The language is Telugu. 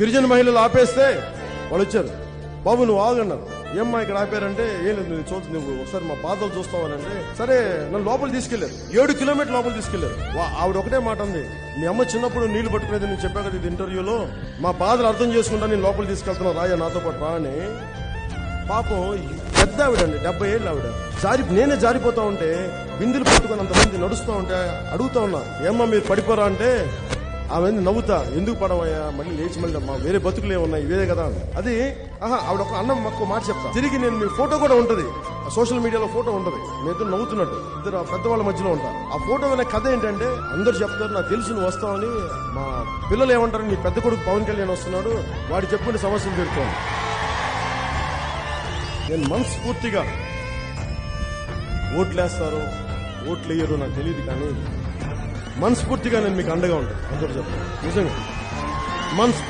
గిరిజన మహిళలు ఆపేస్తే వాళ్ళు వచ్చారు. బాబు నువ్వు ఆగన్నారు. ఏమ్మా ఇక్కడ ఆపారంటే ఏం లేదు నేను చూస్తుంది, నువ్వు ఒకసారి మా బాధలు చూస్తావనంటే సరే నన్ను లోపల తీసుకెళ్లారు. 7 కిలోమీటర్ల లోపల తీసుకెళ్లారు. ఆవిడ ఒకటే మాట ఉంది, మీ అమ్మ చిన్నప్పుడు నీళ్లు పట్టుకునేది నేను చెప్పా కదా ఇది ఇంటర్వ్యూలో, మా బాధలు అర్థం చేసుకుంటా నేను లోపల తీసుకెళ్తున్నా రాయ నాతో పాటు రా అని. పాపం పెద్ద ఆవిడండి, 70 ఏళ్ళు ఆవిడ. నేనే జారిపోతా ఉంటే బిందులు పట్టుకుని అంతమంది నడుస్తూ ఉంటే అడుగుతా ఉన్నా ఏమ్మా మీరు పడిపోరా అంటే ఆమె నవ్వుతా ఎందుకు పడవయ్యా మళ్ళీ లేచి మళ్ళీ మా వేరే బతుకులే ఉన్నాయి ఇవే కదా అది. ఆవిడ ఒక అన్నం మాకు మాట చెప్తా తిరిగి నేను మీ ఫోటో కూడా ఉంటది సోషల్ మీడియాలో ఫోటో ఉంటది, మీ ఇద్దరు నవ్వుతున్నట్టు ఇద్దరు పెద్దవాళ్ళ మధ్యలో ఉంటా. ఆ ఫోటో వినే కథ ఏంటంటే అందరు చెప్తారు నాకు తెలుసు నువ్వు వస్తావని, మా పిల్లలు ఏమంటారు నీ పెద్ద కొడుకు పవన్ కళ్యాణ్ వస్తున్నాడు వాడు చెప్పుకునే సమస్యలు తీరుతాను. నేను మనస్ఫూర్తిగా ఓట్లేస్తారు ఓట్లు వేయరు నాకు తెలియదు, కానీ మనస్ఫూర్తిగా నేను మీకు అండగా ఉంటాను అందరూ చెప్తాను నిజంగా